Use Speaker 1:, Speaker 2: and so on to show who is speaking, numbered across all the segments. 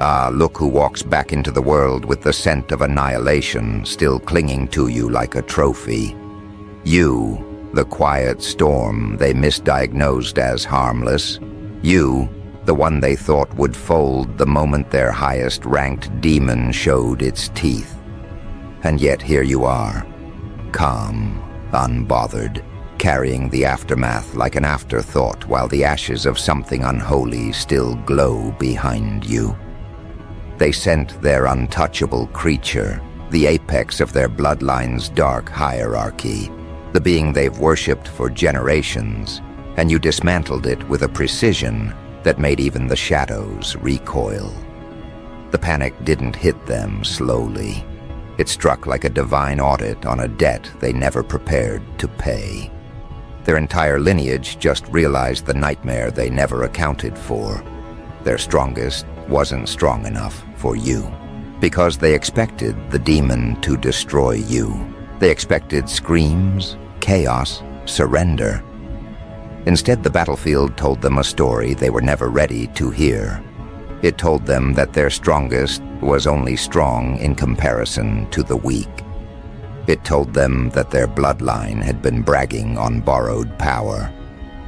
Speaker 1: Ah, look who walks back into the world with the scent of annihilation still clinging to you like a trophy. You, the quiet storm they misdiagnosed as harmless. You, the one they thought would fold the moment their highest-ranked demon showed its teeth. And yet here you are, calm, unbothered, carrying the aftermath like an afterthought while the ashes of something unholy still glow behind you. They sent their untouchable creature, the apex of their bloodline's dark hierarchy, the being they've worshipped for generations, and you dismantled it with a precision that made even the shadows recoil. The panic didn't hit them slowly. It struck like a divine audit on a debt they never prepared to pay. Their entire lineage just realized the nightmare they never accounted for. Their strongest wasn't strong enough for you, because they expected the demon to destroy you. They expected screams, chaos, surrender. Instead, the battlefield told them a story they were never ready to hear. It told them that their strongest was only strong in comparison to the weak. It told them that their bloodline had been bragging on borrowed power.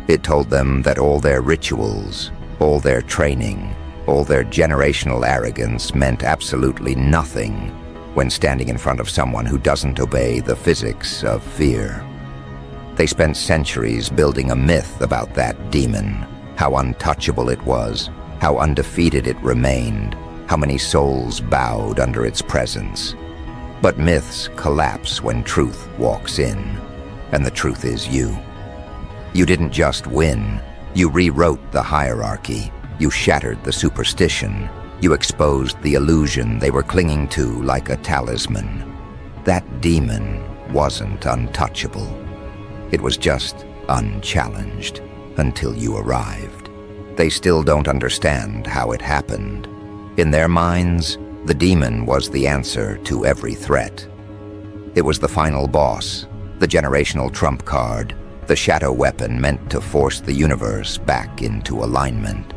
Speaker 1: It told them that all their rituals, all their training, all their generational arrogance meant absolutely nothing when standing in front of someone who doesn't obey the physics of fear. They spent centuries building a myth about that demon, how untouchable it was, how undefeated it remained, how many souls bowed under its presence. But myths collapse when truth walks in, and the truth is you. You didn't just win, you rewrote the hierarchy. You shattered the superstition. You exposed the illusion they were clinging to like a talisman. That demon wasn't untouchable. It was just unchallenged until you arrived. They still don't understand how it happened. In their minds, the demon was the answer to every threat. It was the final boss, the generational trump card, the shadow weapon meant to force the universe back into alignment.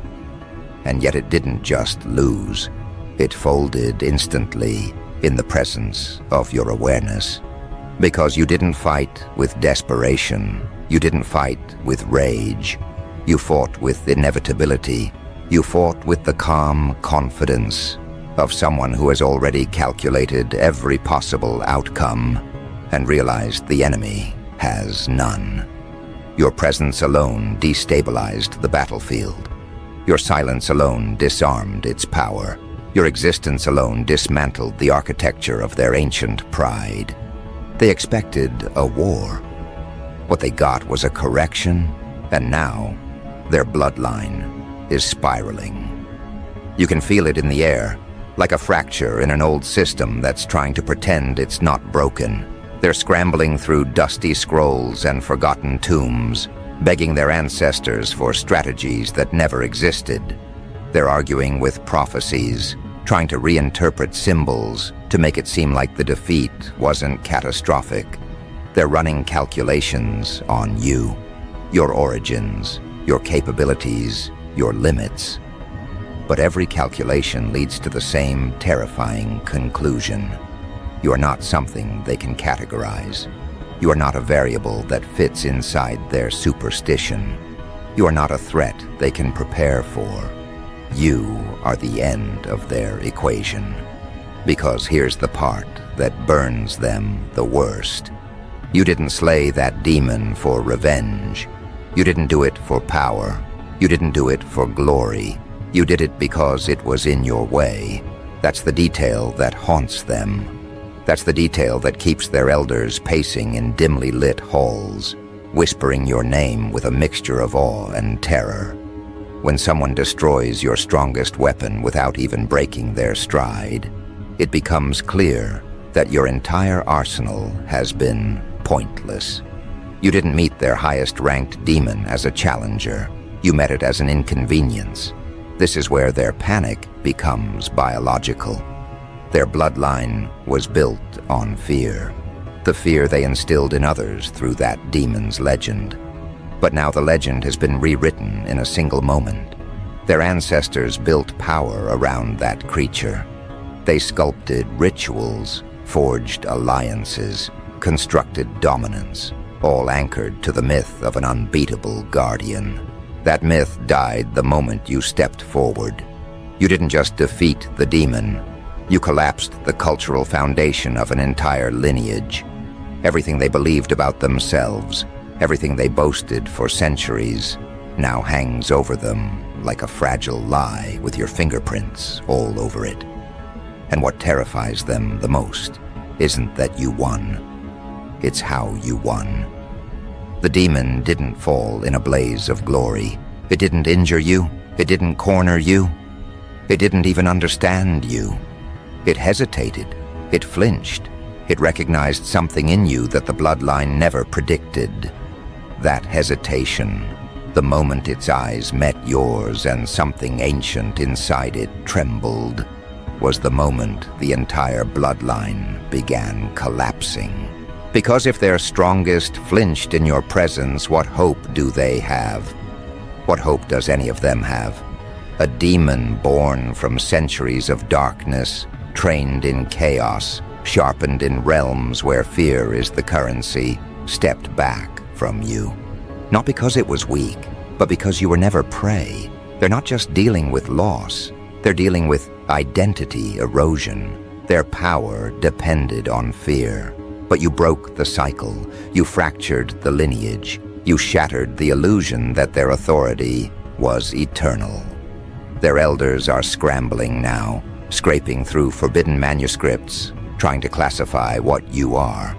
Speaker 1: And yet it didn't just lose. It folded instantly in the presence of your awareness. Because you didn't fight with desperation. You didn't fight with rage. You fought with inevitability. You fought with the calm confidence of someone who has already calculated every possible outcome and realized the enemy has none. Your presence alone destabilized the battlefield. Your silence alone disarmed its power. Your existence alone dismantled the architecture of their ancient pride. They expected a war. What they got was a correction, and now their bloodline is spiraling. You can feel it in the air, like a fracture in an old system that's trying to pretend it's not broken. They're scrambling through dusty scrolls and forgotten tombs, begging their ancestors for strategies that never existed. They're arguing with prophecies, trying to reinterpret symbols to make it seem like the defeat wasn't catastrophic. They're running calculations on you, your origins, your capabilities, your limits. But every calculation leads to the same terrifying conclusion. You are not something they can categorize. You are not a variable that fits inside their superstition. You are not a threat they can prepare for. You are the end of their equation. Because here's the part that burns them the worst. You didn't slay that demon for revenge. You didn't do it for power. You didn't do it for glory. You did it because it was in your way. That's the detail that haunts them. That's the detail that keeps their elders pacing in dimly lit halls, whispering your name with a mixture of awe and terror. When someone destroys your strongest weapon without even breaking their stride, it becomes clear that your entire arsenal has been pointless. You didn't meet their highest-ranked demon as a challenger. You met it as an inconvenience. This is where their panic becomes biological. Their bloodline was built on fear, the fear they instilled in others through that demon's legend. But now the legend has been rewritten in a single moment. Their ancestors built power around that creature. They sculpted rituals, forged alliances, constructed dominance, all anchored to the myth of an unbeatable guardian. That myth died the moment you stepped forward. You didn't just defeat the demon, you collapsed the cultural foundation of an entire lineage. Everything they believed about themselves, everything they boasted for centuries, now hangs over them like a fragile lie with your fingerprints all over it. And what terrifies them the most isn't that you won, it's how you won. The demon didn't fall in a blaze of glory. It didn't injure you, it didn't corner you, it didn't even understand you. It hesitated, it flinched, it recognized something in you that the bloodline never predicted. That hesitation, the moment its eyes met yours and something ancient inside it trembled, was the moment the entire bloodline began collapsing. Because if their strongest flinched in your presence, what hope do they have? What hope does any of them have? A demon born from centuries of darkness, trained in chaos, sharpened in realms where fear is the currency, stepped back from you. Not because it was weak, but because you were never prey. They're not just dealing with loss, they're dealing with identity erosion. Their power depended on fear. But you broke the cycle, you fractured the lineage, you shattered the illusion that their authority was eternal. Their elders are scrambling now, scraping through forbidden manuscripts, trying to classify what you are.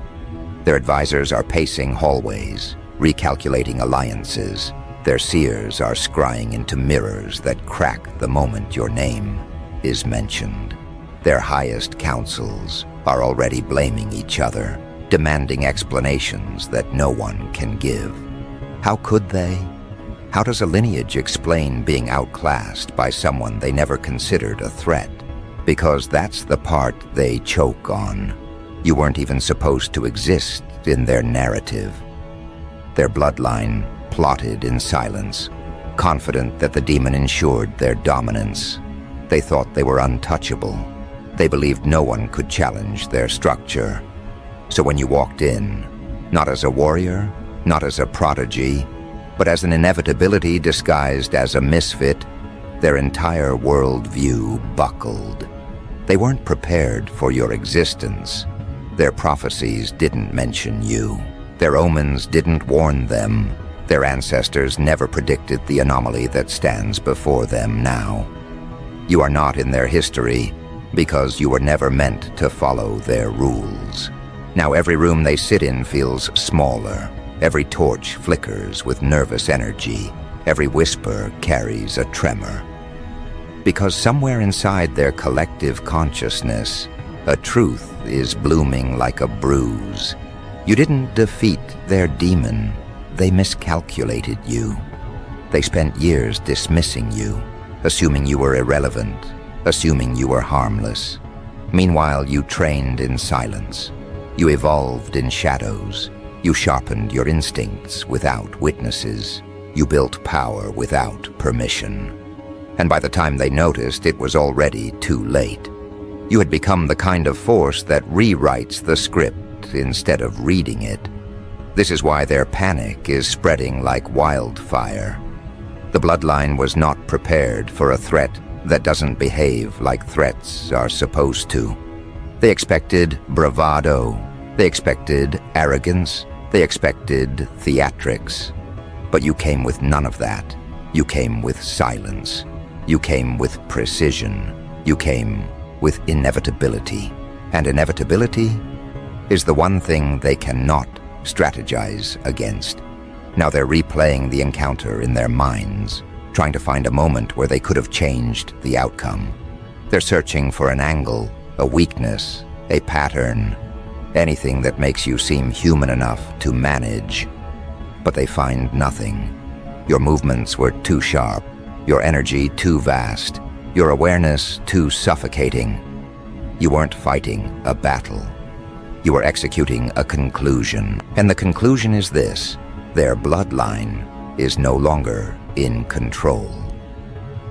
Speaker 1: Their advisors are pacing hallways, recalculating alliances. Their seers are scrying into mirrors that crack the moment your name is mentioned. Their highest councils are already blaming each other, demanding explanations that no one can give. How could they? How does a lineage explain being outclassed by someone they never considered a threat? Because that's the part they choke on. You weren't even supposed to exist in their narrative. Their bloodline plotted in silence, confident that the demon ensured their dominance. They thought they were untouchable. They believed no one could challenge their structure. So when you walked in, not as a warrior, not as a prodigy, but as an inevitability disguised as a misfit, their entire worldview buckled. They weren't prepared for your existence. Their prophecies didn't mention you. Their omens didn't warn them. Their ancestors never predicted the anomaly that stands before them now. You are not in their history because you were never meant to follow their rules. Now every room they sit in feels smaller. Every torch flickers with nervous energy. Every whisper carries a tremor. Because somewhere inside their collective consciousness, a truth is blooming like a bruise. You didn't defeat their demon. They miscalculated you. They spent years dismissing you, assuming you were irrelevant, assuming you were harmless. Meanwhile, you trained in silence. You evolved in shadows. You sharpened your instincts without witnesses. You built power without permission. And by the time they noticed, it was already too late. You had become the kind of force that rewrites the script instead of reading it. This is why their panic is spreading like wildfire. The bloodline was not prepared for a threat that doesn't behave like threats are supposed to. They expected bravado. They expected arrogance. They expected theatrics. But you came with none of that. You came with silence. You came with precision. You came with inevitability. And inevitability is the one thing they cannot strategize against. Now they're replaying the encounter in their minds, trying to find a moment where they could have changed the outcome. They're searching for an angle, a weakness, a pattern, anything that makes you seem human enough to manage. But they find nothing. Your movements were too sharp, your energy too vast, your awareness too suffocating. You weren't fighting a battle. You were executing a conclusion. And the conclusion is this: their bloodline is no longer in control.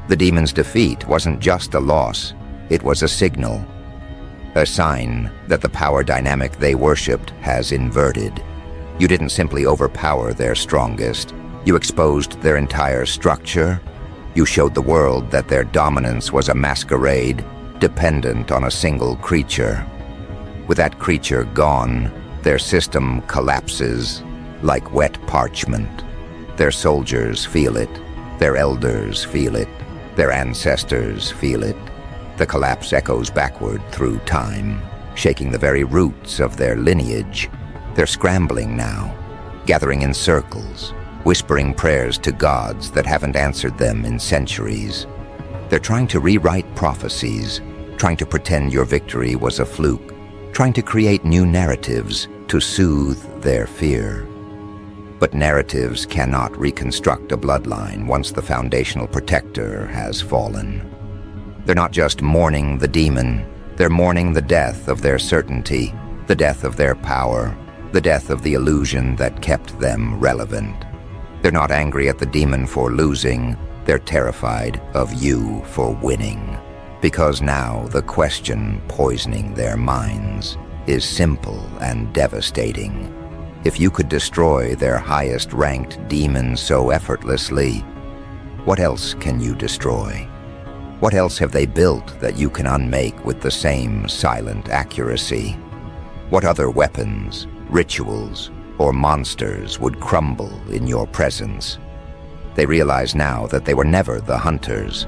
Speaker 1: The demon's defeat wasn't just a loss, it was a signal. A sign that the power dynamic they worshipped has inverted. You didn't simply overpower their strongest, you exposed their entire structure. You showed the world that their dominance was a masquerade dependent on a single creature. With that creature gone, their system collapses like wet parchment. Their soldiers feel it, their elders feel it, their ancestors feel it. The collapse echoes backward through time, shaking the very roots of their lineage. They're scrambling now, gathering in circles, whispering prayers to gods that haven't answered them in centuries. They're trying to rewrite prophecies, trying to pretend your victory was a fluke, trying to create new narratives to soothe their fear. But narratives cannot reconstruct a bloodline once the foundational protector has fallen. They're not just mourning the demon, they're mourning the death of their certainty, the death of their power, the death of the illusion that kept them relevant. They're not angry at the demon for losing, they're terrified of you for winning. Because now the question poisoning their minds is simple and devastating. If you could destroy their highest-ranked demon so effortlessly, what else can you destroy? What else have they built that you can unmake with the same silent accuracy? What other weapons, rituals, or monsters would crumble in your presence? They realize now that they were never the hunters.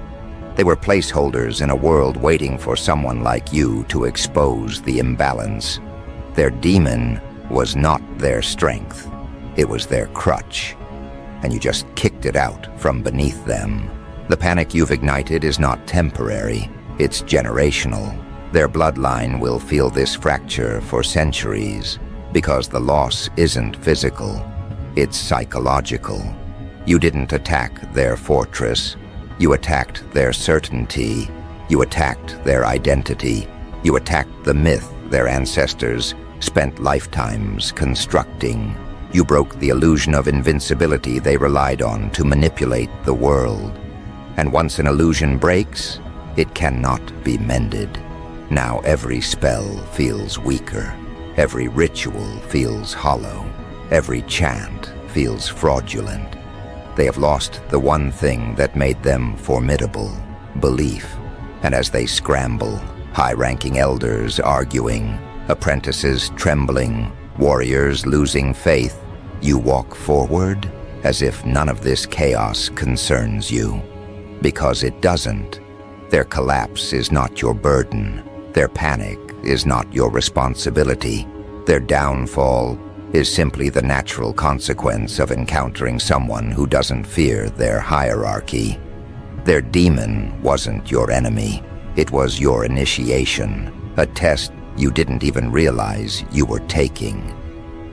Speaker 1: They were placeholders in a world waiting for someone like you to expose the imbalance. Their demon was not their strength. It was their crutch. And you just kicked it out from beneath them. The panic you've ignited is not temporary. It's generational. Their bloodline will feel this fracture for centuries, because the loss isn't physical, it's psychological. You didn't attack their fortress. You attacked their certainty. You attacked their identity. You attacked the myth their ancestors spent lifetimes constructing. You broke the illusion of invincibility they relied on to manipulate the world. And once an illusion breaks, it cannot be mended. Now every spell feels weaker. Every ritual feels hollow. Every chant feels fraudulent. They have lost the one thing that made them formidable, belief. And as they scramble, high-ranking elders arguing, apprentices trembling, warriors losing faith, you walk forward as if none of this chaos concerns you. Because it doesn't. Their collapse is not your burden. Their panic is not your responsibility. Their downfall is simply the natural consequence of encountering someone who doesn't fear their hierarchy. Their demon wasn't your enemy. It was your initiation, a test you didn't even realize you were taking.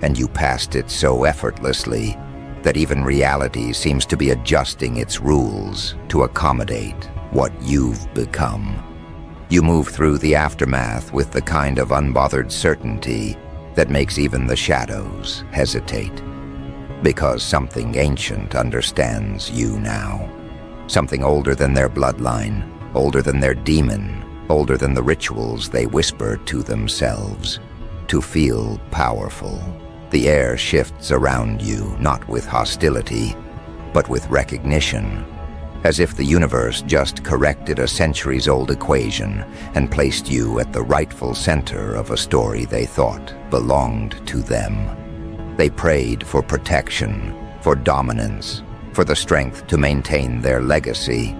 Speaker 1: And you passed it so effortlessly that even reality seems to be adjusting its rules to accommodate what you've become. You move through the aftermath with the kind of unbothered certainty that makes even the shadows hesitate. Because something ancient understands you now. Something older than their bloodline, older than their demon, older than the rituals they whisper to themselves. To feel powerful, the air shifts around you, not with hostility, but with recognition. As if the universe just corrected a centuries-old equation and placed you at the rightful center of a story they thought belonged to them. They prayed for protection, for dominance, for the strength to maintain their legacy.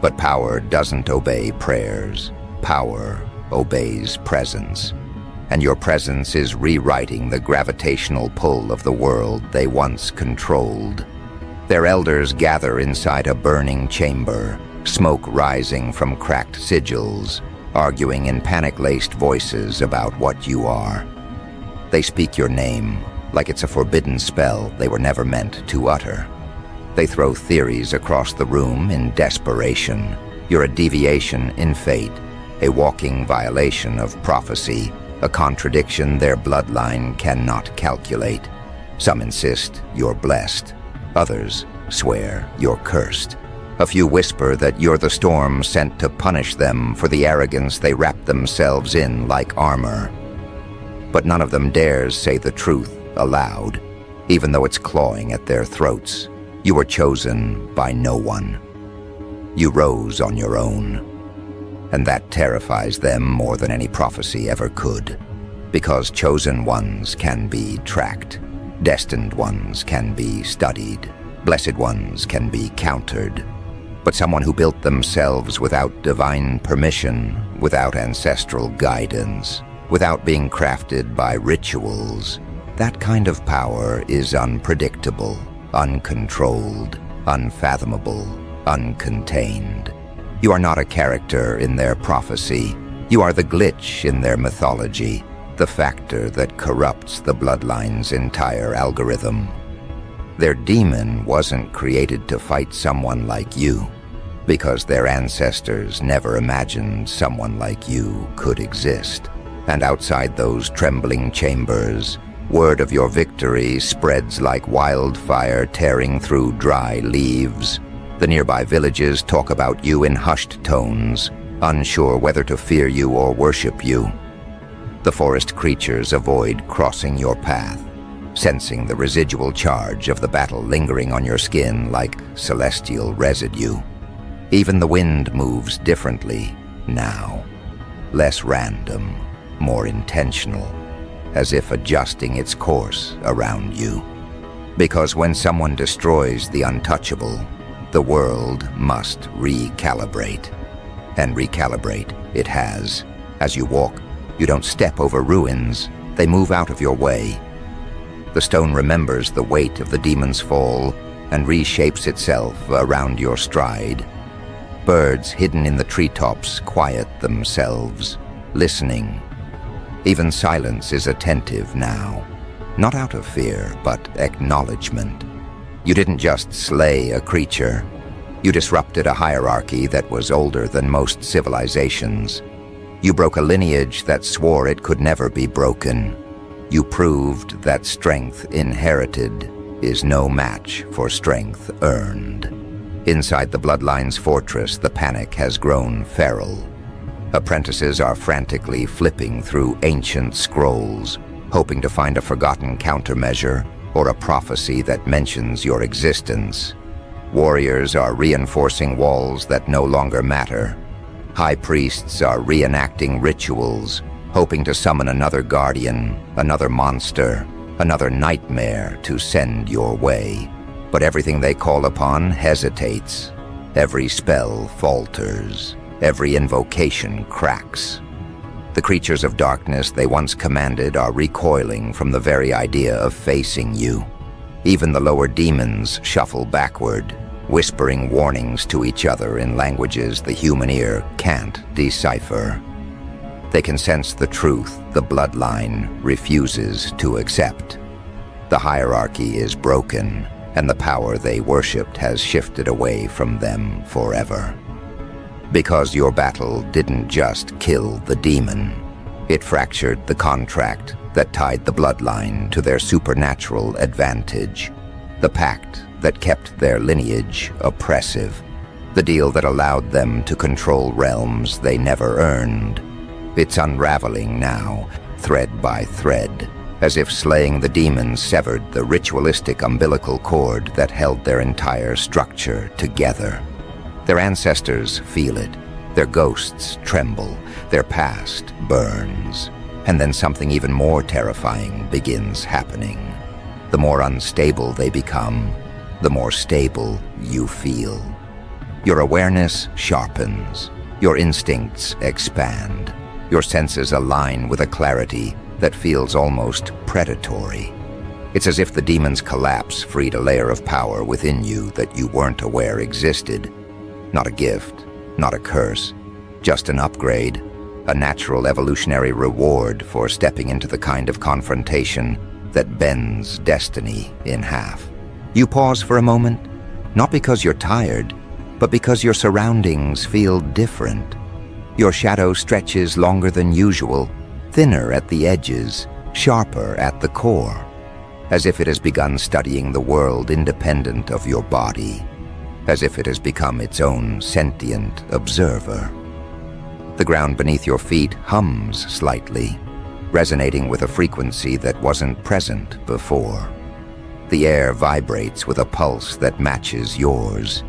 Speaker 1: But power doesn't obey prayers. Power obeys presence. And your presence is rewriting the gravitational pull of the world they once controlled. Their elders gather inside a burning chamber, smoke rising from cracked sigils, arguing in panic-laced voices about what you are. They speak your name like it's a forbidden spell they were never meant to utter. They throw theories across the room in desperation. You're a deviation in fate, a walking violation of prophecy, a contradiction their bloodline cannot calculate. Some insist you're blessed. Others swear you're cursed. A few whisper that you're the storm sent to punish them for the arrogance they wrap themselves in like armor. But none of them dares say the truth aloud, even though it's clawing at their throats. You were chosen by no one. You rose on your own. And that terrifies them more than any prophecy ever could. Because chosen ones can be tracked. Destined ones can be studied. Blessed ones can be countered. But someone who built themselves without divine permission, without ancestral guidance, without being crafted by rituals, that kind of power is unpredictable, uncontrolled, unfathomable, uncontained. You are not a character in their prophecy. You are the glitch in their mythology, the factor that corrupts the Bloodline's entire algorithm. Their demon wasn't created to fight someone like you, because their ancestors never imagined someone like you could exist. And outside those trembling chambers, word of your victory spreads like wildfire tearing through dry leaves. The nearby villages talk about you in hushed tones, unsure whether to fear you or worship you. The forest creatures avoid crossing your path, sensing the residual charge of the battle lingering on your skin like celestial residue. Even the wind moves differently now, less random, more intentional, as if adjusting its course around you. Because when someone destroys the untouchable, the world must recalibrate. And recalibrate it has. As you walk, you don't step over ruins, they move out of your way. The stone remembers the weight of the demon's fall and reshapes itself around your stride. Birds hidden in the treetops quiet themselves, listening. Even silence is attentive now, not out of fear, but acknowledgement. You didn't just slay a creature. You disrupted a hierarchy that was older than most civilizations. You broke a lineage that swore it could never be broken. You proved that strength inherited is no match for strength earned. Inside the Bloodline's fortress, the panic has grown feral. Apprentices are frantically flipping through ancient scrolls, hoping to find a forgotten countermeasure or a prophecy that mentions your existence. Warriors are reinforcing walls that no longer matter. High priests are reenacting rituals, hoping to summon another guardian, another monster, another nightmare to send your way. But everything they call upon hesitates. Every spell falters. Every invocation cracks. The creatures of darkness they once commanded are recoiling from the very idea of facing you. Even the lower demons shuffle backward, whispering warnings to each other in languages the human ear can't decipher. They can sense the truth the Bloodline refuses to accept. The hierarchy is broken, and the power they worshipped has shifted away from them forever. Because your battle didn't just kill the demon, it fractured the contract that tied the Bloodline to their supernatural advantage, the pact that kept their lineage oppressive, the deal that allowed them to control realms they never earned. It's unraveling now, thread by thread, as if slaying the demon severed the ritualistic umbilical cord that held their entire structure together. Their ancestors feel it, their ghosts tremble, their past burns. And then something even more terrifying begins happening. The more unstable they become, the more stable you feel. Your awareness sharpens, your instincts expand, your senses align with a clarity that feels almost predatory. It's as if the demon's collapse freed a layer of power within you that you weren't aware existed. Not a gift, not a curse, just an upgrade, a natural evolutionary reward for stepping into the kind of confrontation that bends destiny in half. You pause for a moment, not because you're tired, but because your surroundings feel different. Your shadow stretches longer than usual, thinner at the edges, sharper at the core, as if it has begun studying the world independent of your body. as if it has become its own sentient observer. The ground beneath your feet hums slightly, resonating with a frequency that wasn't present before. The air vibrates with a pulse that matches yours.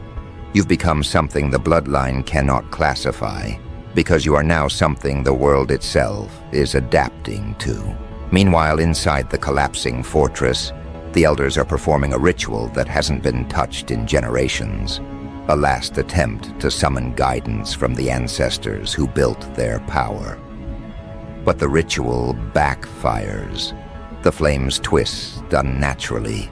Speaker 1: You've become something the Bloodline cannot classify, because you are now something the world itself is adapting to. Meanwhile, inside the collapsing fortress, the elders are performing a ritual that hasn't been touched in generations, a last attempt to summon guidance from the ancestors who built their power. But the ritual backfires. The flames twist unnaturally.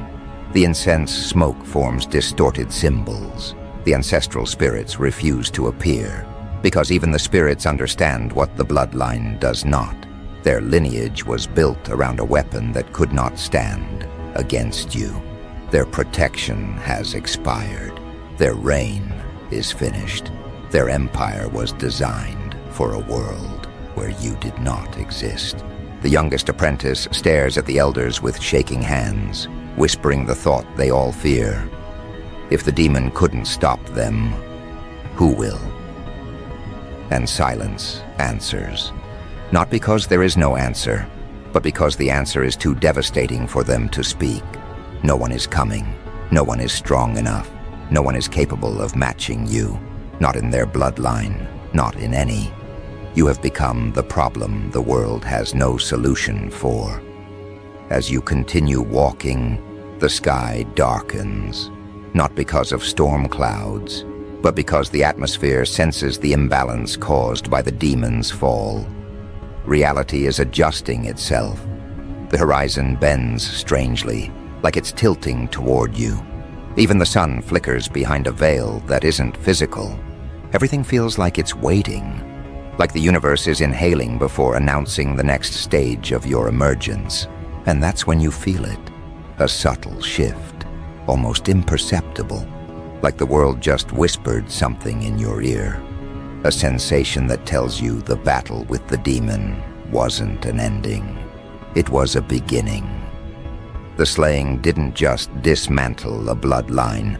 Speaker 1: The incense smoke forms distorted symbols. The ancestral spirits refuse to appear, because even the spirits understand what the Bloodline does not. Their lineage was built around a weapon that could not stand against you. Their protection has expired. Their reign is finished. Their empire was designed for a world where you did not exist. The youngest apprentice stares at the elders with shaking hands, whispering the thought they all fear. If the demon couldn't stop them, who will? And silence answers. Not because there is no answer, but because the answer is too devastating for them to speak. No one is coming. No one is strong enough. No one is capable of matching you. Not in their bloodline. Not in any. You have become the problem the world has no solution for. As you continue walking, the sky darkens. Not because of storm clouds, but because the atmosphere senses the imbalance caused by the demon's fall. Reality is adjusting itself. The horizon bends strangely, like it's tilting toward you. Even the sun flickers behind a veil that isn't physical. Everything feels like it's waiting, like the universe is inhaling before announcing the next stage of your emergence. And that's when you feel it, a subtle shift, almost imperceptible, like the world just whispered something in your ear. A sensation that tells you the battle with the demon wasn't an ending. It was a beginning. The slaying didn't just dismantle a bloodline.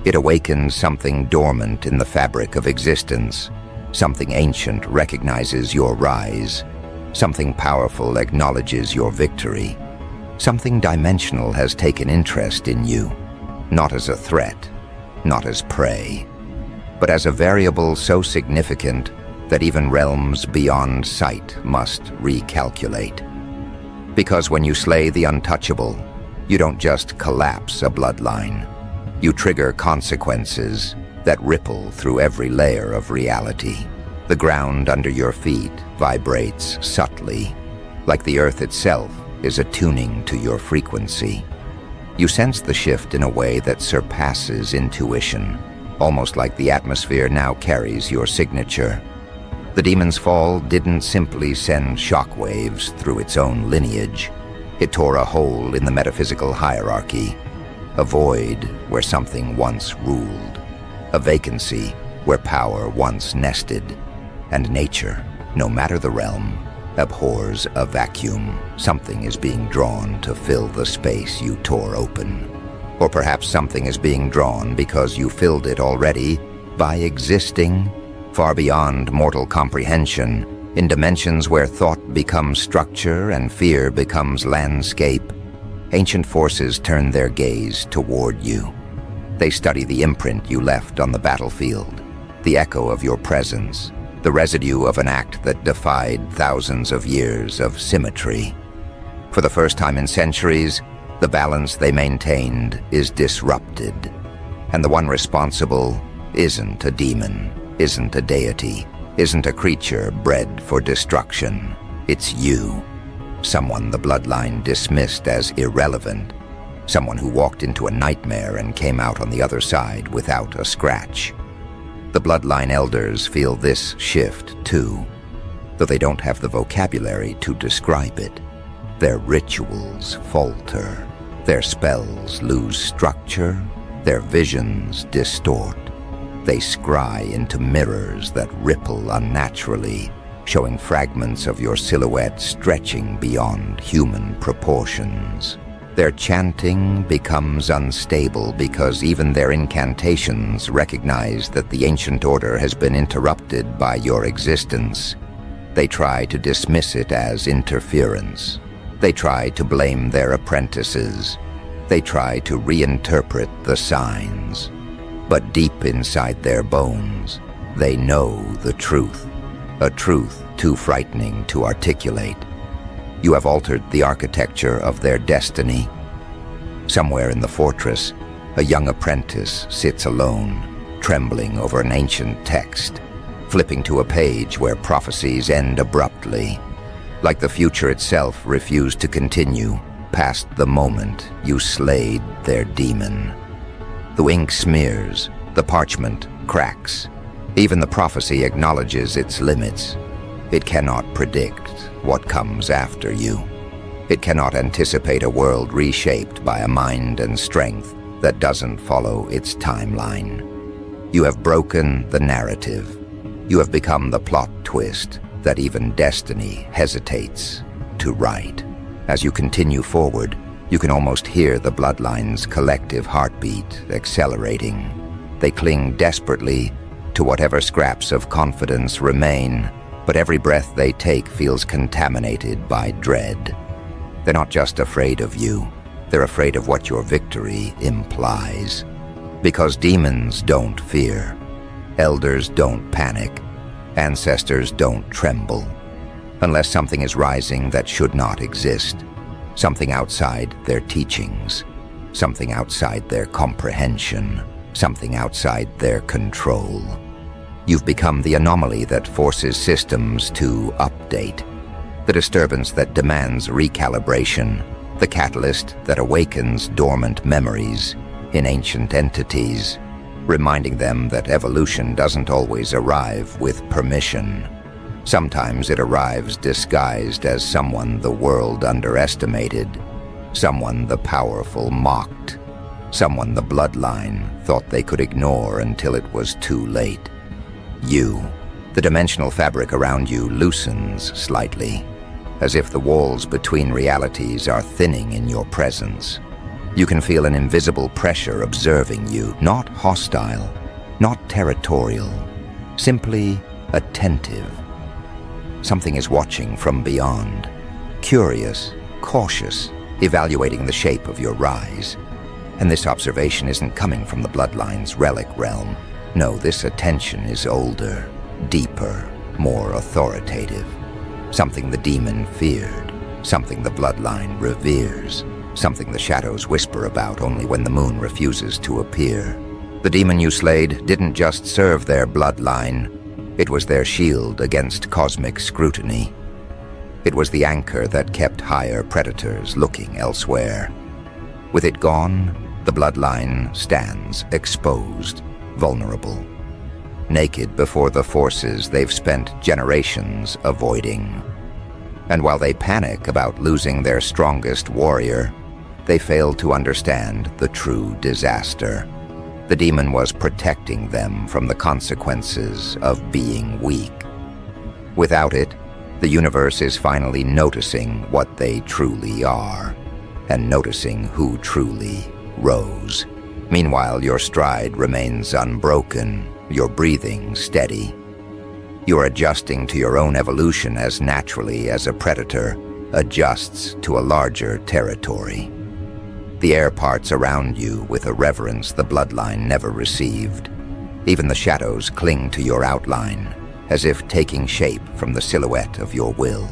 Speaker 1: It awakened something dormant in the fabric of existence. Something ancient recognizes your rise. Something powerful acknowledges your victory. Something dimensional has taken interest in you, not as a threat, not as prey, but as a variable so significant that even realms beyond sight must recalculate. Because when you slay the untouchable, you don't just collapse a bloodline. You trigger consequences that ripple through every layer of reality. The ground under your feet vibrates subtly, like the earth itself is attuning to your frequency. You sense the shift in a way that surpasses intuition, almost like the atmosphere now carries your signature. The demon's fall didn't simply send shockwaves through its own lineage. It tore a hole in the metaphysical hierarchy, a void where something once ruled, a vacancy where power once nested, and nature, no matter the realm, abhors a vacuum. Something is being drawn to fill the space you tore open. Or perhaps something is being drawn because you filled it already by existing far beyond mortal comprehension, in dimensions where thought becomes structure and fear becomes landscape. Ancient forces turn their gaze toward you. They study the imprint you left on the battlefield, the echo of your presence, the residue of an act that defied thousands of years of symmetry. For the first time in centuries, the balance they maintained is disrupted, and the one responsible isn't a demon, isn't a deity, isn't a creature bred for destruction. It's you, someone the bloodline dismissed as irrelevant, someone who walked into a nightmare and came out on the other side without a scratch. The bloodline elders feel this shift too, though they don't have the vocabulary to describe it. Their rituals falter. Their spells lose structure, their visions distort. They scry into mirrors that ripple unnaturally, showing fragments of your silhouette stretching beyond human proportions. Their chanting becomes unstable because even their incantations recognize that the ancient order has been interrupted by your existence. They try to dismiss it as interference. They try to blame their apprentices. They try to reinterpret the signs. But deep inside their bones, they know the truth, a truth too frightening to articulate. You have altered the architecture of their destiny. Somewhere in the fortress, a young apprentice sits alone, trembling over an ancient text, flipping to a page where prophecies end abruptly, like the future itself refused to continue past the moment you slayed their demon. The ink smears, the parchment cracks. Even the prophecy acknowledges its limits. It cannot predict what comes after you. It cannot anticipate a world reshaped by a mind and strength that doesn't follow its timeline. You have broken the narrative. You have become the plot twist that even destiny hesitates to write. As you continue forward, you can almost hear the Bloodline's collective heartbeat accelerating. They cling desperately to whatever scraps of confidence remain, but every breath they take feels contaminated by dread. They're not just afraid of you, they're afraid of what your victory implies. Because demons don't fear, elders don't panic, ancestors don't tremble, unless something is rising that should not exist, something outside their teachings, something outside their comprehension, something outside their control. You've become the anomaly that forces systems to update, the disturbance that demands recalibration, the catalyst that awakens dormant memories in ancient entities, reminding them that evolution doesn't always arrive with permission. Sometimes it arrives disguised as someone the world underestimated, someone the powerful mocked, someone the Bloodline thought they could ignore until it was too late. The dimensional fabric around you loosens slightly, as if the walls between realities are thinning in your presence. You can feel an invisible pressure observing you, not hostile, not territorial, simply attentive. Something is watching from beyond, curious, cautious, evaluating the shape of your rise. And this observation isn't coming from the Bloodline's relic realm. No, this attention is older, deeper, more authoritative. Something the demon feared, something the Bloodline reveres, something the shadows whisper about only when the moon refuses to appear. The demon you slayed didn't just serve their Bloodline, it was their shield against cosmic scrutiny. It was the anchor that kept higher predators looking elsewhere. With it gone, the Bloodline stands exposed, vulnerable, naked before the forces they've spent generations avoiding. And while they panic about losing their strongest warrior, they fail to understand the true disaster. The demon was protecting them from the consequences of being weak. Without it, the universe is finally noticing what they truly are, and noticing who truly rose. Meanwhile, your stride remains unbroken, your breathing steady. You're adjusting to your own evolution as naturally as a predator adjusts to a larger territory. The air parts around you with a reverence the Bloodline never received. Even the shadows cling to your outline, as if taking shape from the silhouette of your will.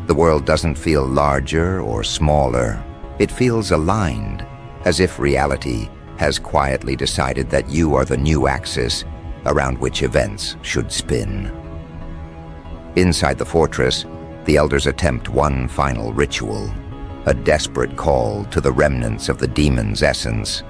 Speaker 1: The world doesn't feel larger or smaller. It feels aligned, as if reality has quietly decided that you are the new axis around which events should spin. Inside the fortress, the elders attempt one final ritual, a desperate call to the remnants of the demon's essence.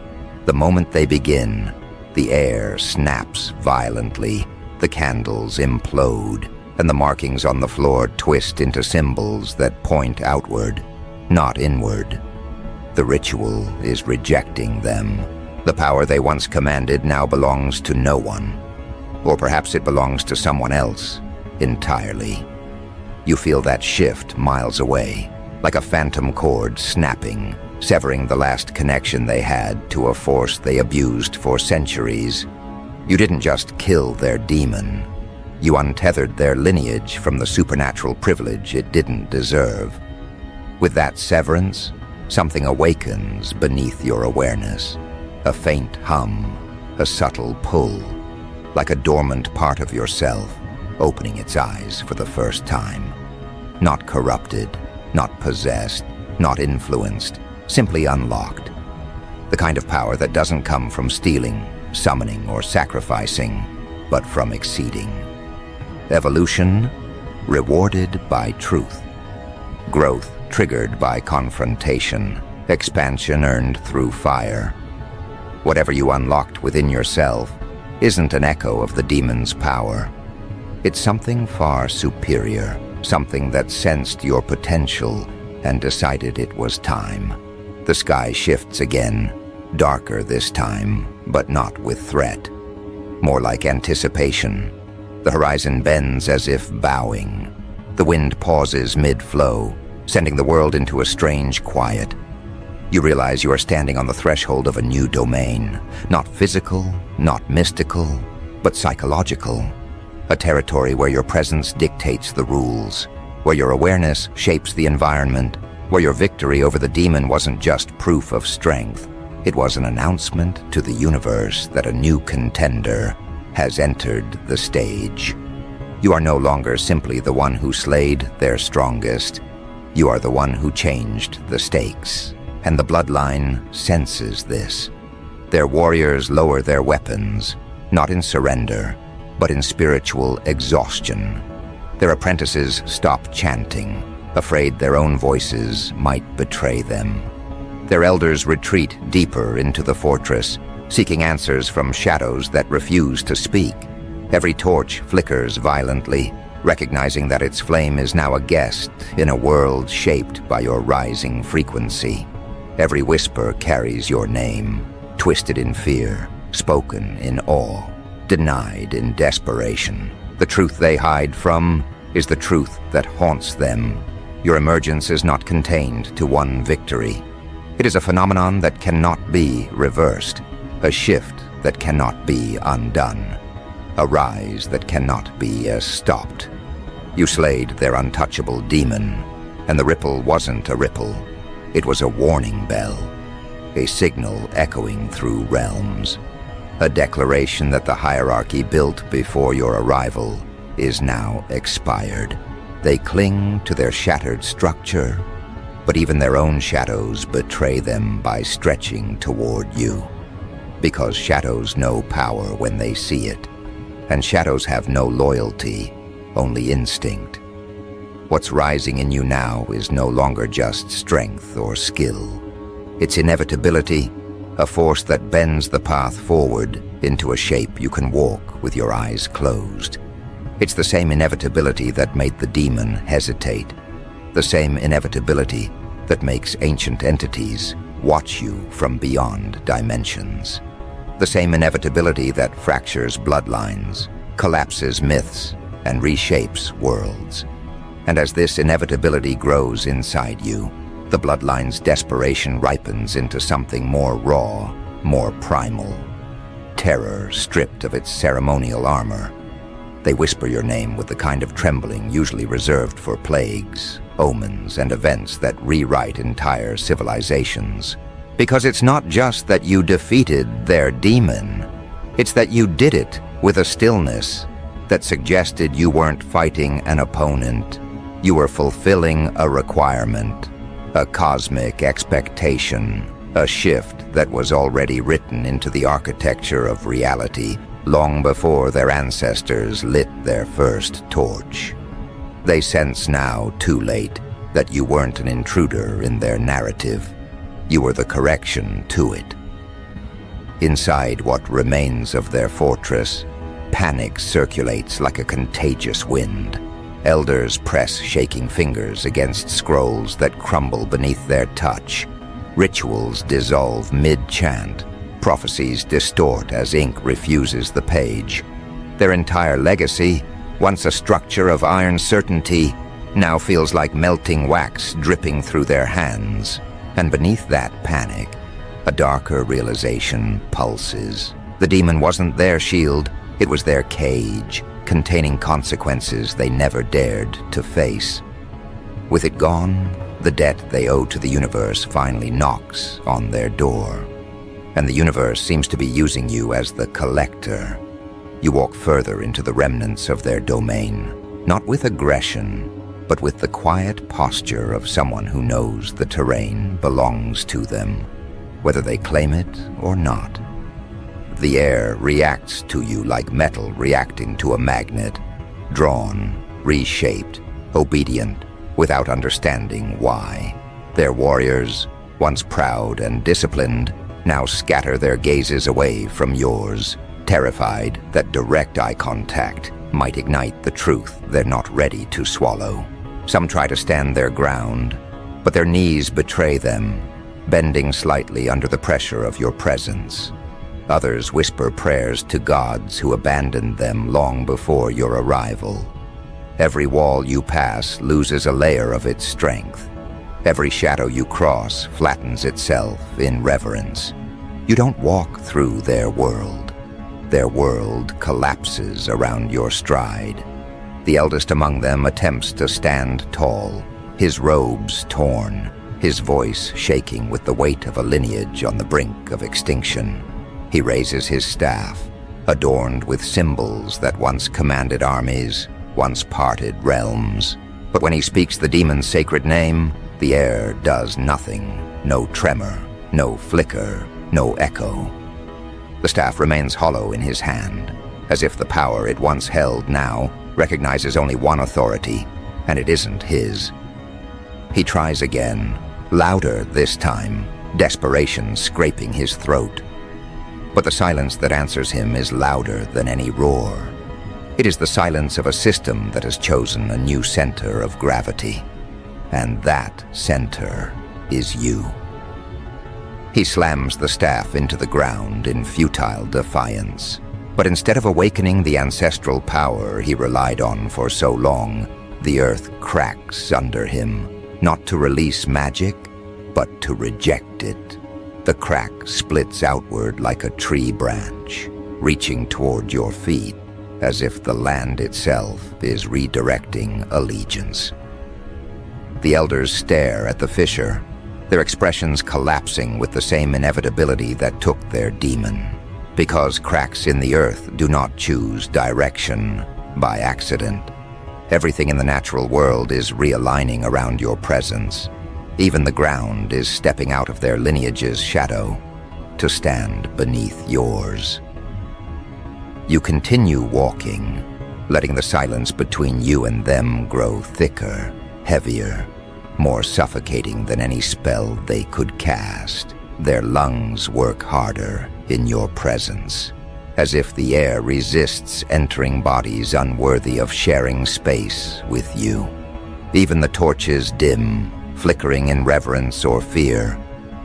Speaker 1: The moment they begin, the air snaps violently, the candles implode, and the markings on the floor twist into symbols that point outward, not inward. The ritual is rejecting them. The power they once commanded now belongs to no one. Or perhaps it belongs to someone else entirely. You feel that shift miles away, like a phantom cord snapping, severing the last connection they had to a force they abused for centuries. You didn't just kill their demon. You untethered their lineage from the supernatural privilege it didn't deserve. With that severance, something awakens beneath your awareness. A faint hum, a subtle pull, like a dormant part of yourself opening its eyes for the first time. Not corrupted, not possessed, not influenced, simply unlocked. The kind of power that doesn't come from stealing, summoning, or sacrificing, but from exceeding. Evolution, rewarded by truth. Growth, triggered by confrontation. Expansion earned through fire. Whatever you unlocked within yourself isn't an echo of the demon's power. It's something far superior, something that sensed your potential and decided it was time. The sky shifts again, darker this time, but not with threat. More like anticipation. The horizon bends as if bowing. The wind pauses mid-flow, sending the world into a strange quiet. You realize you are standing on the threshold of a new domain, not physical, not mystical, but psychological. A territory where your presence dictates the rules, where your awareness shapes the environment, where your victory over the demon wasn't just proof of strength. It was an announcement to the universe that a new contender has entered the stage. You are no longer simply the one who slayed their strongest. You are the one who changed the stakes, and the Bloodline senses this. Their warriors lower their weapons, not in surrender, but in spiritual exhaustion. Their apprentices stop chanting, afraid their own voices might betray them. Their elders retreat deeper into the fortress, seeking answers from shadows that refuse to speak. Every torch flickers violently, recognizing that its flame is now a guest in a world shaped by your rising frequency. Every whisper carries your name, twisted in fear, spoken in awe, denied in desperation. The truth they hide from is the truth that haunts them. Your emergence is not contained to one victory. It is a phenomenon that cannot be reversed, a shift that cannot be undone, a rise that cannot be stopped. You slayed their untouchable demon, and the ripple wasn't a ripple. It was a warning bell, a signal echoing through realms, a declaration that the hierarchy built before your arrival is now expired. They cling to their shattered structure, but even their own shadows betray them by stretching toward you. Because shadows know power when they see it, and shadows have no loyalty, only instinct. What's rising in you now is no longer just strength or skill. It's inevitability, a force that bends the path forward into a shape you can walk with your eyes closed. It's the same inevitability that made the demon hesitate, the same inevitability that makes ancient entities watch you from beyond dimensions, the same inevitability that fractures bloodlines, collapses myths, and reshapes worlds. And as this inevitability grows inside you, the Bloodline's desperation ripens into something more raw, more primal. Terror stripped of its ceremonial armor. They whisper your name with the kind of trembling usually reserved for plagues, omens, and events that rewrite entire civilizations. Because it's not just that you defeated their demon, it's that you did it with a stillness that suggested you weren't fighting an opponent. You were fulfilling a requirement, a cosmic expectation, a shift that was already written into the architecture of reality long before their ancestors lit their first torch. They sense now, too late, that you weren't an intruder in their narrative. You were the correction to it. Inside what remains of their fortress, panic circulates like a contagious wind. Elders press shaking fingers against scrolls that crumble beneath their touch. Rituals dissolve mid-chant. Prophecies distort as ink refuses the page. Their entire legacy, once a structure of iron certainty, now feels like melting wax dripping through their hands. And beneath that panic, a darker realization pulses. The demon wasn't their shield, it was their cage, containing consequences they never dared to face. With it gone, the debt they owe to the universe finally knocks on their door. And the universe seems to be using you as the collector. You walk further into the remnants of their domain, not with aggression, but with the quiet posture of someone who knows the terrain belongs to them, whether they claim it or not. The air reacts to you like metal reacting to a magnet, drawn, reshaped, obedient, without understanding why. Their warriors, once proud and disciplined, now scatter their gazes away from yours, terrified that direct eye contact might ignite the truth they're not ready to swallow. Some try to stand their ground, but their knees betray them, bending slightly under the pressure of your presence. Others whisper prayers to gods who abandoned them long before your arrival. Every wall you pass loses a layer of its strength. Every shadow you cross flattens itself in reverence. You don't walk through their world. Their world collapses around your stride. The eldest among them attempts to stand tall, his robes torn, his voice shaking with the weight of a lineage on the brink of extinction. He raises his staff, adorned with symbols that once commanded armies, once parted realms. But when he speaks the demon's sacred name, the air does nothing. No tremor, no flicker, no echo. The staff remains hollow in his hand, as if the power it once held now recognizes only one authority, and it isn't his. He tries again, louder this time, desperation scraping his throat. But the silence that answers him is louder than any roar. It is the silence of a system that has chosen a new center of gravity. And that center is you. He slams the staff into the ground in futile defiance. But instead of awakening the ancestral power he relied on for so long, the earth cracks under him, not to release magic, but to reject it. The crack splits outward like a tree branch, reaching toward your feet, as if the land itself is redirecting allegiance. The elders stare at the fissure, their expressions collapsing with the same inevitability that took their demon. Because cracks in the earth do not choose direction by accident. Everything in the natural world is realigning around your presence. Even the ground is stepping out of their lineage's shadow to stand beneath yours. You continue walking, letting the silence between you and them grow thicker, heavier, more suffocating than any spell they could cast. Their lungs work harder in your presence, as if the air resists entering bodies unworthy of sharing space with you. Even the torches dim, flickering in reverence or fear,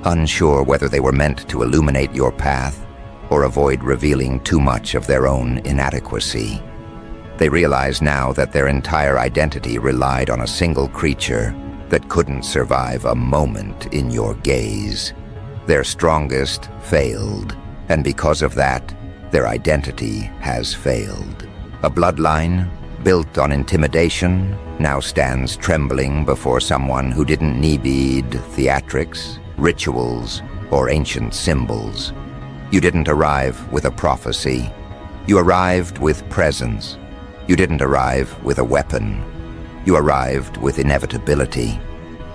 Speaker 1: unsure whether they were meant to illuminate your path or avoid revealing too much of their own inadequacy. They realize now that their entire identity relied on a single creature that couldn't survive a moment in your gaze. Their strongest failed, and because of that, their identity has failed. A bloodline, built on intimidation, now stands trembling before someone who didn't need theatrics, rituals, or ancient symbols. You didn't arrive with a prophecy. You arrived with presence. You didn't arrive with a weapon. You arrived with inevitability.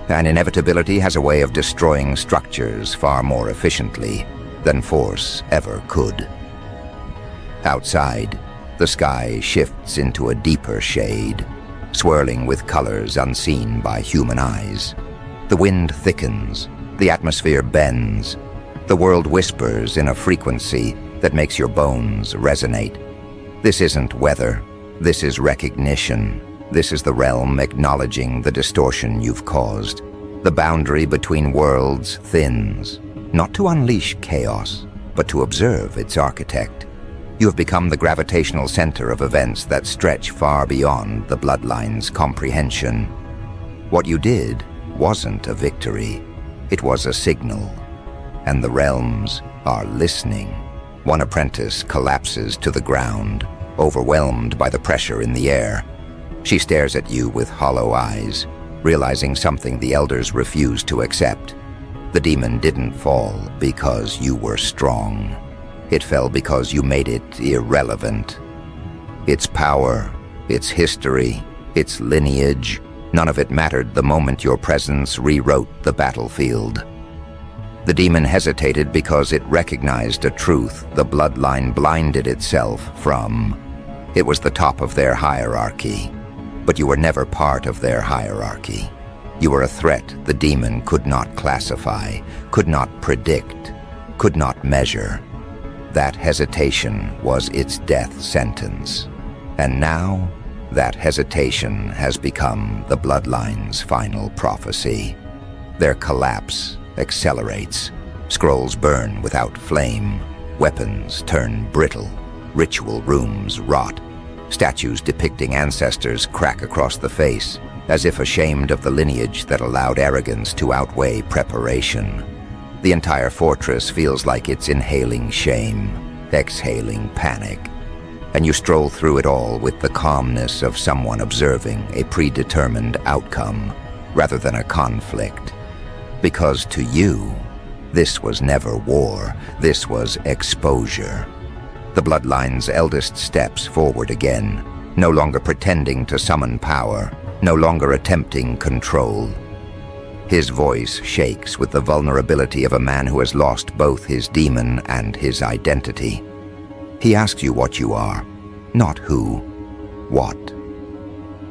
Speaker 1: And inevitability has a way of destroying structures far more efficiently than force ever could. Outside, the sky shifts into a deeper shade, swirling with colors unseen by human eyes. The wind thickens, the atmosphere bends, the world whispers in a frequency that makes your bones resonate. This isn't weather, this is recognition. This is the realm acknowledging the distortion you've caused. The boundary between worlds thins, not to unleash chaos, but to observe its architect. You have become the gravitational center of events that stretch far beyond the bloodline's comprehension. What you did wasn't a victory. It was a signal, and the realms are listening. One apprentice collapses to the ground, overwhelmed by the pressure in the air. She stares at you with hollow eyes, realizing something the elders refused to accept. The demon didn't fall because you were strong. It fell because you made it irrelevant. Its power, its history, its lineage, none of it mattered the moment your presence rewrote the battlefield. The demon hesitated because it recognized a truth the bloodline blinded itself from. It was the top of their hierarchy, but you were never part of their hierarchy. You were a threat the demon could not classify, could not predict, could not measure. That hesitation was its death sentence. And now, that hesitation has become the bloodline's final prophecy. Their collapse accelerates. Scrolls burn without flame. Weapons turn brittle. Ritual rooms rot. Statues depicting ancestors crack across the face, as if ashamed of the lineage that allowed arrogance to outweigh preparation. The entire fortress feels like it's inhaling shame, exhaling panic. And you stroll through it all with the calmness of someone observing a predetermined outcome rather than a conflict. Because to you, this was never war, this was exposure. The bloodline's eldest steps forward again, no longer pretending to summon power, no longer attempting control. His voice shakes with the vulnerability of a man who has lost both his demon and his identity. He asks you what you are, not who, what.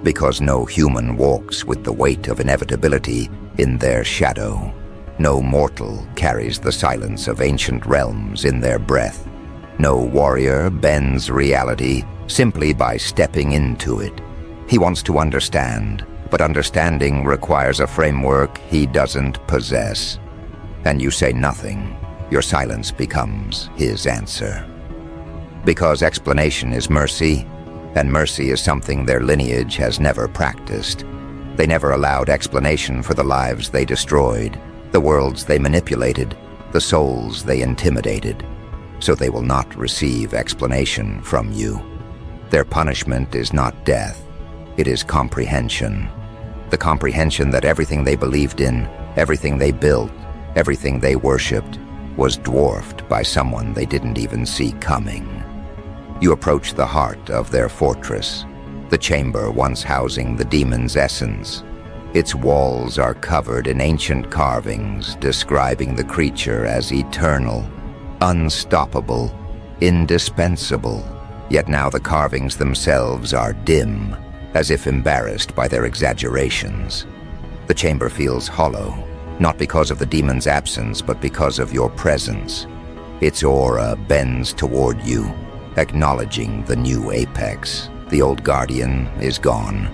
Speaker 1: Because no human walks with the weight of inevitability in their shadow. No mortal carries the silence of ancient realms in their breath. No warrior bends reality simply by stepping into it. He wants to understand, but understanding requires a framework he doesn't possess. And you say nothing. Your silence becomes his answer. Because explanation is mercy, and mercy is something their lineage has never practiced. They never allowed explanation for the lives they destroyed, the worlds they manipulated, the souls they intimidated. So they will not receive explanation from you. Their punishment is not death, it is comprehension. The comprehension that everything they believed in, everything they built, everything they worshipped, was dwarfed by someone they didn't even see coming. You approach the heart of their fortress, the chamber once housing the demon's essence. Its walls are covered in ancient carvings describing the creature as eternal, unstoppable, indispensable. Yet now the carvings themselves are dim, as if embarrassed by their exaggerations. The chamber feels hollow, not because of the demon's absence, but because of your presence. Its aura bends toward you, acknowledging the new apex. The old guardian is gone.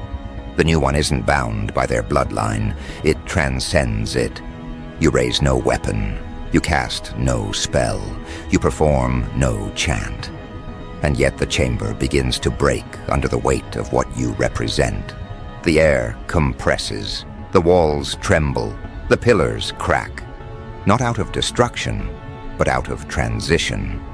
Speaker 1: The new one isn't bound by their bloodline. It transcends it. You raise no weapon. You cast no spell. You perform no chant. And yet the chamber begins to break under the weight of what you represent. The air compresses. The walls tremble. The pillars crack. Not out of destruction, but out of transition.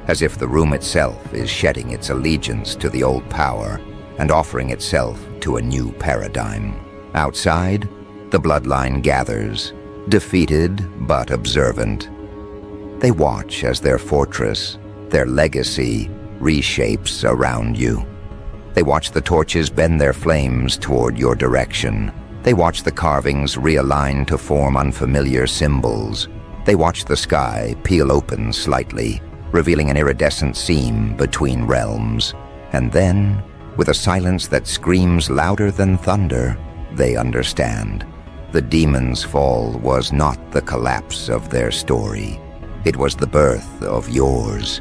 Speaker 1: As if the room itself is shedding its allegiance to the old power and offering itself to a new paradigm. Outside, the bloodline gathers, defeated but observant. They watch as their fortress, their legacy, reshapes around you. They watch the torches bend their flames toward your direction. They watch the carvings realign to form unfamiliar symbols. They watch the sky peel open slightly, revealing an iridescent seam between realms. And then, with a silence that screams louder than thunder, they understand. The demon's fall was not the collapse of their story. It was the birth of yours.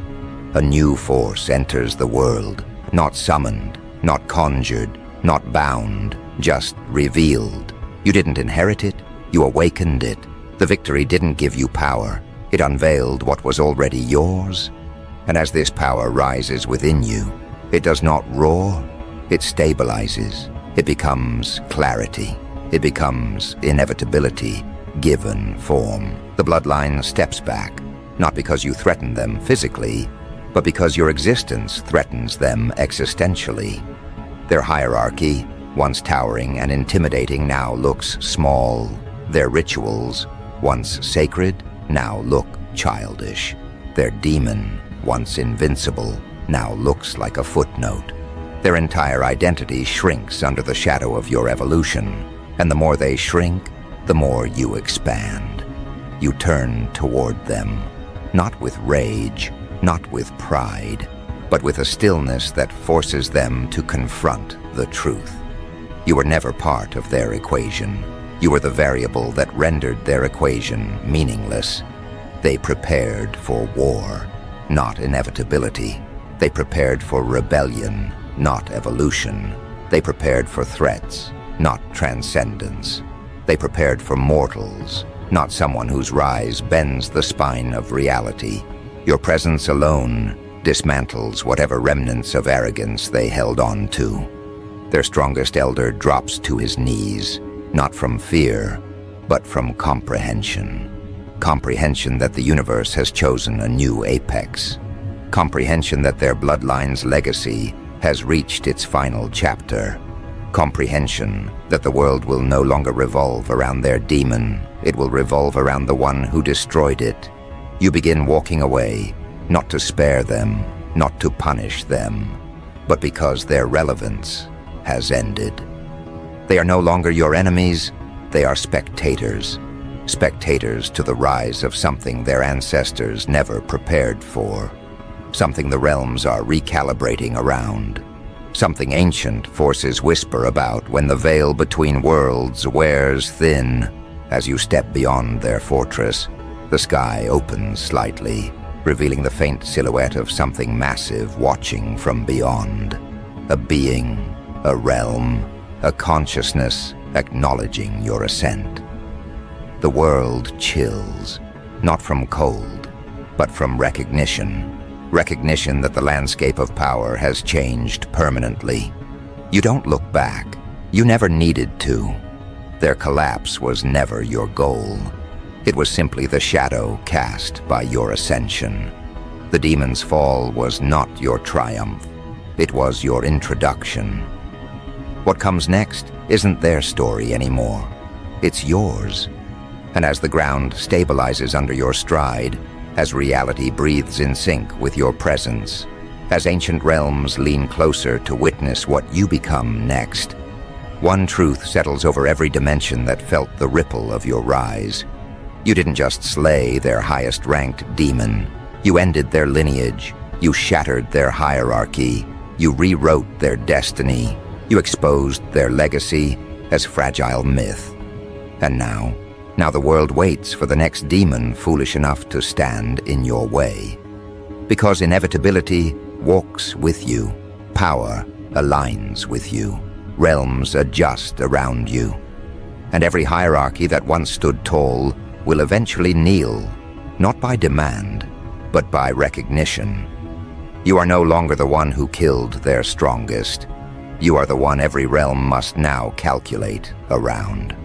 Speaker 1: A new force enters the world, not summoned, not conjured, not bound, just revealed. You didn't inherit it, you awakened it. The victory didn't give you power. It unveiled what was already yours. And as this power rises within you, it does not roar, it stabilizes. It becomes clarity. It becomes inevitability, given form. The Bloodline steps back, not because you threaten them physically, but because your existence threatens them existentially. Their hierarchy, once towering and intimidating, now looks small. Their rituals, once sacred, now look childish. Their demon, once invincible, now looks like a footnote. Their entire identity shrinks under the shadow of your evolution, and the more they shrink, the more you expand. You turn toward them, not with rage, not with pride, but with a stillness that forces them to confront the truth. You were never part of their equation. You were the variable that rendered their equation meaningless. They prepared for war, not inevitability. They prepared for rebellion, not evolution. They prepared for threats, not transcendence. They prepared for mortals, not someone whose rise bends the spine of reality. Your presence alone dismantles whatever remnants of arrogance they held on to. Their strongest elder drops to his knees, not from fear, but from comprehension. Comprehension that the universe has chosen a new apex. Comprehension that their bloodline's legacy has reached its final chapter. Comprehension that the world will no longer revolve around their demon. It will revolve around the one who destroyed it. You begin walking away, not to spare them, not to punish them, but because their relevance has ended. They are no longer your enemies, they are spectators. Spectators to the rise of something their ancestors never prepared for. Something the realms are recalibrating around. Something ancient forces whisper about when the veil between worlds wears thin. As you step beyond their fortress, the sky opens slightly, revealing the faint silhouette of something massive watching from beyond. A being, a realm, a consciousness acknowledging your ascent. The world chills, not from cold, but from recognition. Recognition that the landscape of power has changed permanently. You don't look back. You never needed to. Their collapse was never your goal. It was simply the shadow cast by your ascension. The demon's fall was not your triumph. It was your introduction. What comes next isn't their story anymore. It's yours. And as the ground stabilizes under your stride, as reality breathes in sync with your presence, as ancient realms lean closer to witness what you become next, one truth settles over every dimension that felt the ripple of your rise. You didn't just slay their highest-ranked demon. You ended their lineage. You shattered their hierarchy. You rewrote their destiny. You exposed their legacy as fragile myth. And now the world waits for the next demon foolish enough to stand in your way. Because inevitability walks with you. Power aligns with you. Realms adjust around you. And every hierarchy that once stood tall will eventually kneel, not by demand, but by recognition. You are no longer the one who killed their strongest. You are the one every realm must now calculate around.